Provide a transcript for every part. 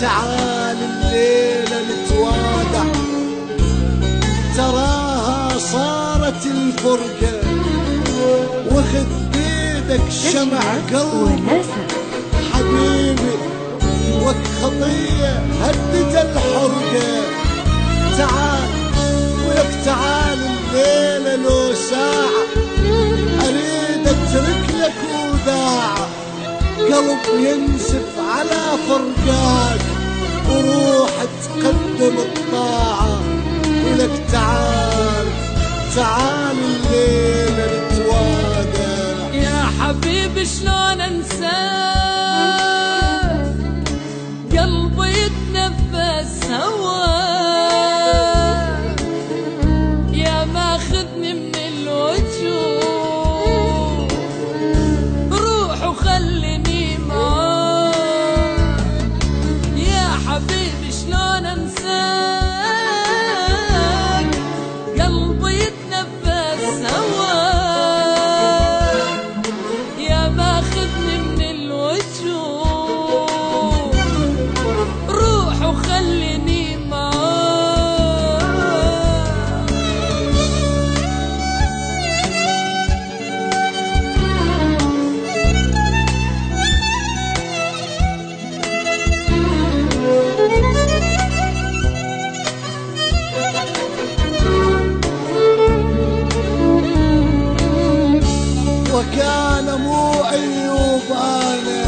تعال الليلة نتوادع، تراها صارت الفرقة، وخذ بيدك شمع قلبي حبيبي، وك خطية هدت الحرقة. تعال ولك تعال الليلة لو ساعة، أريد أترك لك وداعة، قلب ينسف على فرقاك، وروح تقدم الطاعة. ولك تعال تعال الليلة نتوادع. يا حبيبي شلون انساك، قلبي يتنفس هواك، يا ماخذني من الوجوه، روح وخليني معاك. يا حبيبي شلون انساك، قلبي يتنفس هواك، يا ماخذني من الوجوه، روح وخليني معاك. وكان مو عيوب انا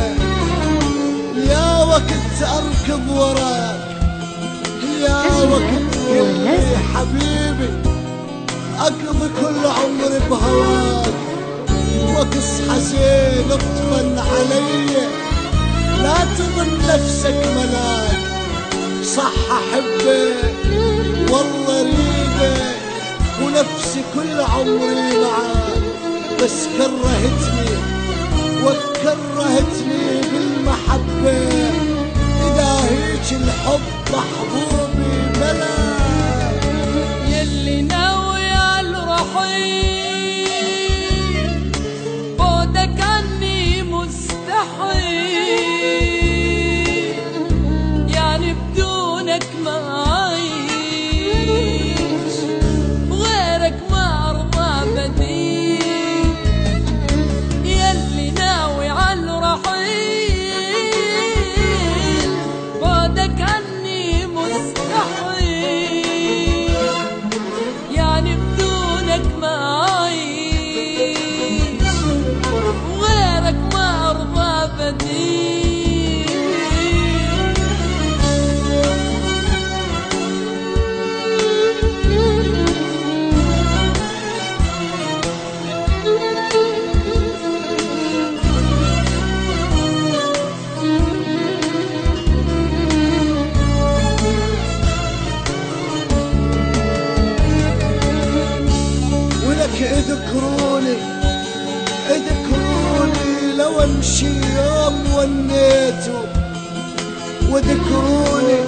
يا وقت اركض وراك، يا وقت كلي حبيبي اقضي كل عمري بهواك، واصحى زين اطمن علي، لا تظن نفسك ملاك. صح احبك والله اريدك، ونفسي كل عمري معاك، بس كرهتني وكرهتني بالمحبة، إذا هيك الحب محبوبي ملاك. يلي ناوي على الرحيل، بعدك عني مستحيل، يعني بدونك ما أعيش، وغيرك ما أرضى بديل. يلي ناوي على الرحيل، بعدك عني مستحيل، يعني بدونك ما أعيش، وغيرك ما أرضى بديل. ولك اذكروني اذكروني لو امشي يوم ونيتو، واذكروني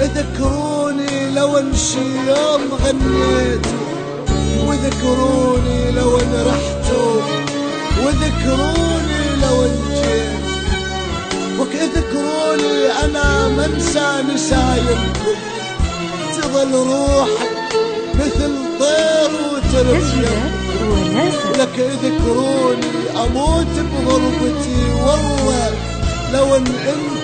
اذكروني لو امشي يوم غنيتو، واذكروني لو ان رحتو، واذكروني لو ان جيت، وك اذكروني انا منسى نسايمكم، تظل روحي مثل طير وترفيع. لك اذكروني اموت بغربتي، والله لو ان انت